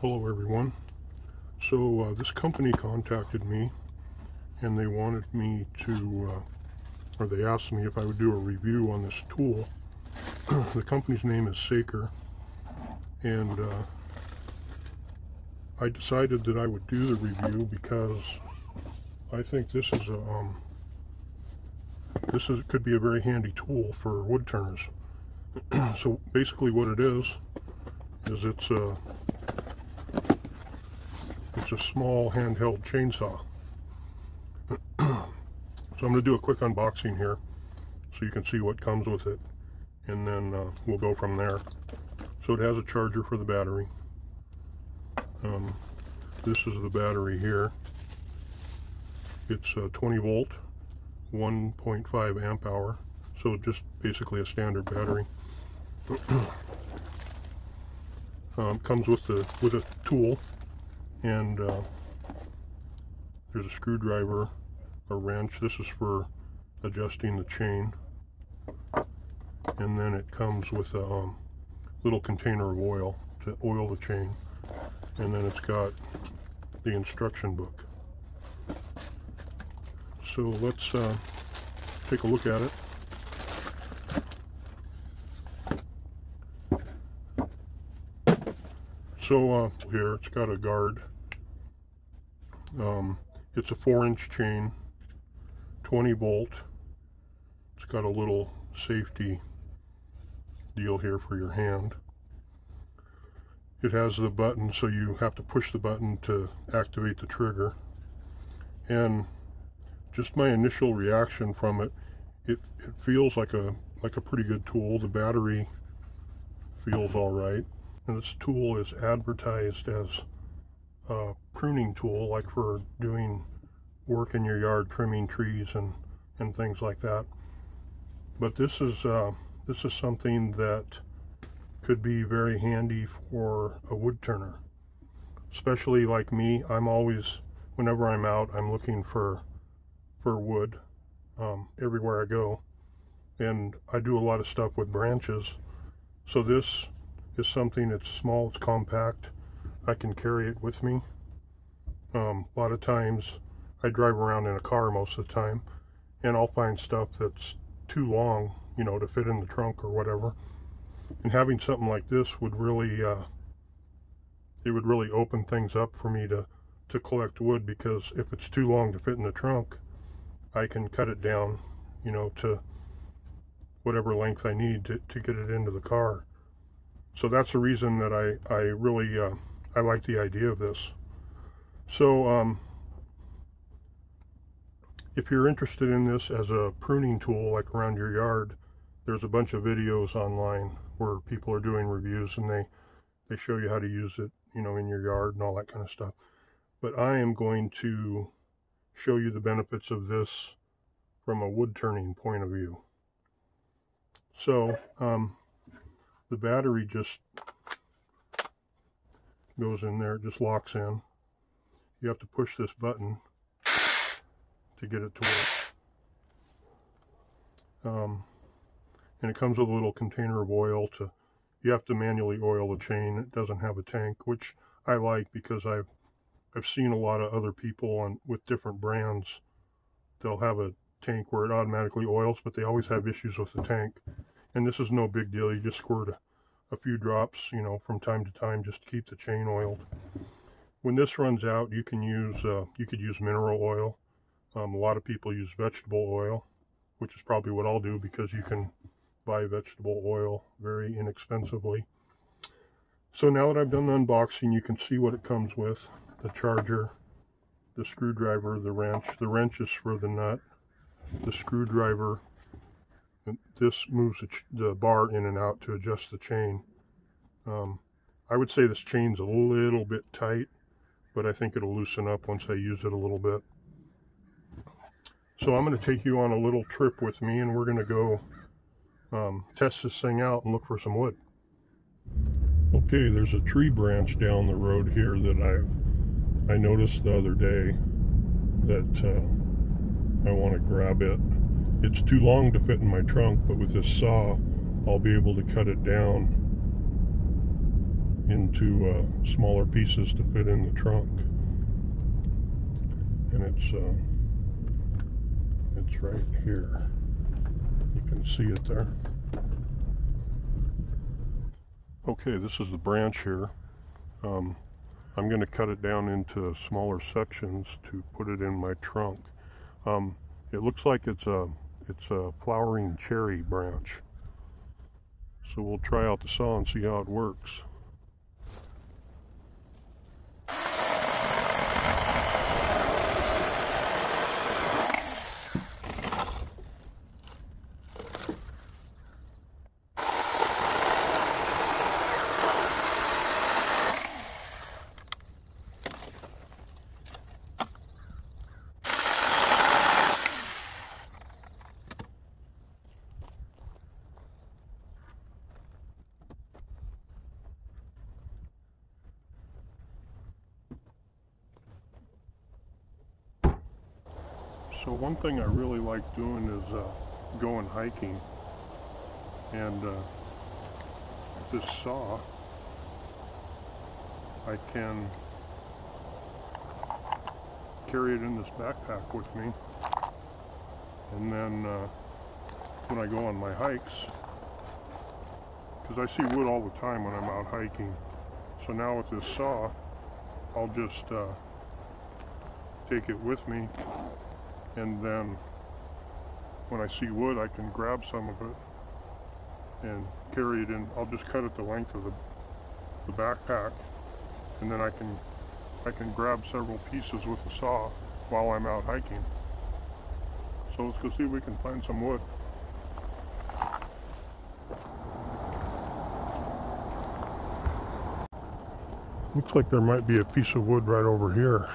Hello everyone. So this company contacted me and they wanted me to, or they asked me if I would do a review on this tool. The company's name is Saker, and I decided that I would do the review because I think this is could be a very handy tool for wood turners. So basically what it is it's a small handheld chainsaw. So I'm going to do a quick unboxing here so you can see what comes with it, and then we'll go from there. So it has a charger for the battery. This is the battery here. It's 20 volt, 1.5 amp hour, so just basically a standard battery. Comes with a tool, and there's a screwdriver, a wrench. This is for adjusting the chain, and then it comes with a little container of oil to oil the chain, and then it's got the instruction book. So let's take a look at it. So here it's got a guard. It's a 4-inch chain, 20 volt. It's got a little safety deal here for your hand. It has the button, so you have to push the button to activate the trigger. And just my initial reaction from it, it feels like a pretty good tool. The battery feels all right. And this tool is advertised as a pruning tool, like for doing work in your yard, trimming trees and things like that. But this is something that could be very handy for a wood turner, especially like me. I'm always, whenever I'm out, I'm looking for wood everywhere I go, and I do a lot of stuff with branches. So this is something that's small, it's compact. I can carry it with me. A lot of times I drive around in a car most of the time, and I'll find stuff that's too long, you know, to fit in the trunk or whatever. And having something like this would really, it would really open things up for me to collect wood, because if it's too long to fit in the trunk, I can cut it down, you know, to whatever length I need to get it into the car. So that's the reason that I really I like the idea of this. So if you're interested in this as a pruning tool, like around your yard, there's a bunch of videos online where people are doing reviews, and they show you how to use it, you know, in your yard and all that kind of stuff. But I am going to show you the benefits of this from a wood turning point of view. So the battery just goes in there, it just locks in. You have to push this button to get it to work. And it comes with a little container of oil. You have to manually oil the chain. It doesn't have a tank, which I like, because I've seen a lot of other people with different brands. They'll have a tank where it automatically oils, but they always have issues with the tank. And this is no big deal. You just squirt a few drops, you know, from time to time, just to keep the chain oiled. When this runs out, you could use mineral oil. A lot of people use vegetable oil, which is probably what I'll do, because you can buy vegetable oil very inexpensively. So now that I've done the unboxing, you can see what it comes with: the charger, the screwdriver, the wrench. The wrench is for the nut. The screwdriver, this moves the bar in and out to adjust the chain. I would say this chain's a little bit tight, but I think it'll loosen up once I use it a little bit. So I'm going to take you on a little trip with me, and we're going to go test this thing out and look for some wood. Okay, there's a tree branch down the road here that I noticed the other day that I want to grab it. It's too long to fit in my trunk, but with this saw I'll be able to cut it down into smaller pieces to fit in the trunk. And it's right here. You can see it there. Okay, this is the branch here. I'm going to cut it down into smaller sections to put it in my trunk. It looks like it's a flowering cherry branch. So we'll try out the saw and see how it works. So one thing I really like doing is going hiking, and this saw, I can carry it in this backpack with me, and then when I go on my hikes, because I see wood all the time when I'm out hiking, so now with this saw, I'll just take it with me, and then when I see wood, I can grab some of it and carry it in. I'll just cut it the length of the backpack, and then I can grab several pieces with the saw while I'm out hiking. So let's go see if we can find some wood. Looks like there might be a piece of wood right over here.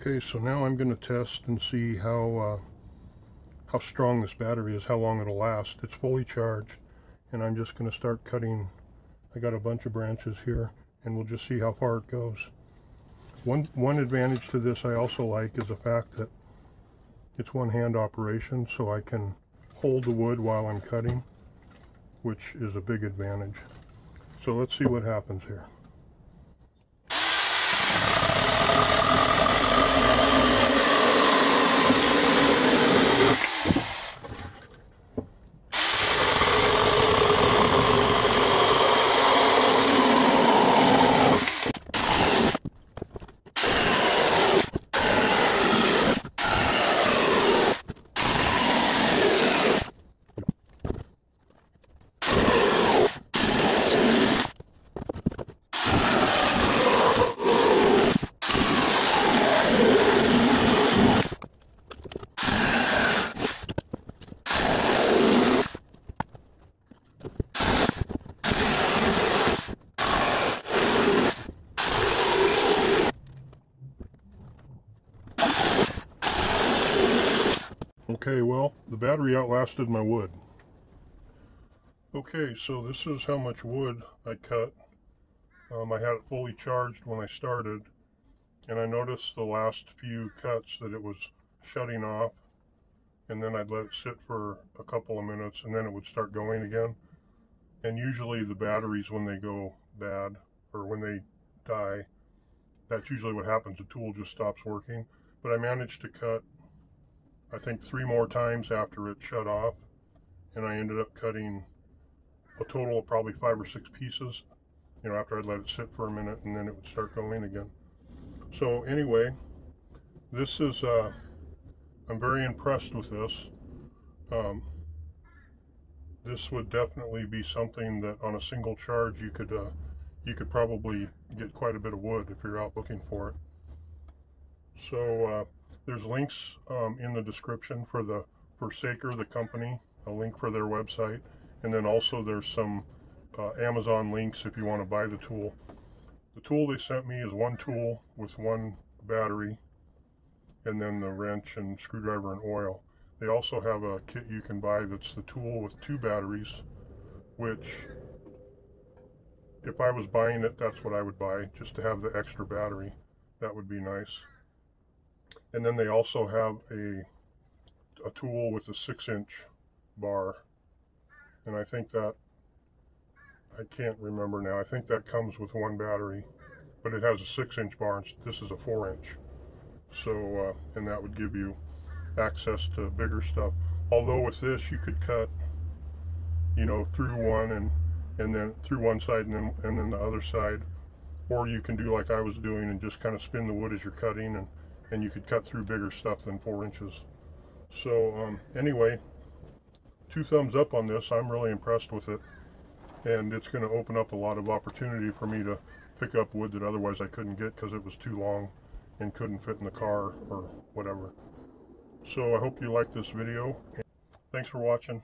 Okay, so now I'm going to test and see how strong this battery is, how long it'll last. It's fully charged, and I'm just going to start cutting. I got a bunch of branches here, and we'll just see how far it goes. One advantage to this I also like is the fact that it's one-hand operation, so I can hold the wood while I'm cutting, which is a big advantage. So let's see what happens here. Okay, well, the battery outlasted my wood. Okay, so this is how much wood I cut. I had it fully charged when I started, and I noticed the last few cuts that it was shutting off, and then I'd let it sit for a couple of minutes, and then it would start going again. And usually the batteries, when they go bad, or when they die, that's usually what happens. The tool just stops working. But I managed to cut, I think, 3 more times after it shut off, and I ended up cutting a total of probably 5 or 6 pieces, you know, after I'd let it sit for a minute, and then it would start going again. So anyway, this is I'm very impressed with this. This would definitely be something that on a single charge you you could probably get quite a bit of wood if you're out looking for it. So there's links in the description for Saker, the company, a link for their website, and then also there's some Amazon links if you want to buy the tool. The tool they sent me is one tool with one battery, and then the wrench and screwdriver and oil. They also have a kit you can buy that's the tool with 2 batteries, which if I was buying it, that's what I would buy, just to have the extra battery. That would be nice. And then they also have a tool with a 6-inch bar, and I think that, I can't remember now, I think that comes with 1 battery, but it has a 6-inch bar, and this is a 4-inch. So, and that would give you access to bigger stuff. Although with this, you could cut, you know, through one and then through one side and then the other side, or you can do like I was doing and just kind of spin the wood as you're cutting, and you could cut through bigger stuff than 4 inches. So anyway, 2 thumbs up on this. I'm really impressed with it, and it's going to open up a lot of opportunity for me to pick up wood that otherwise I couldn't get because it was too long and couldn't fit in the car or whatever. So I hope you liked this video. Thanks for watching.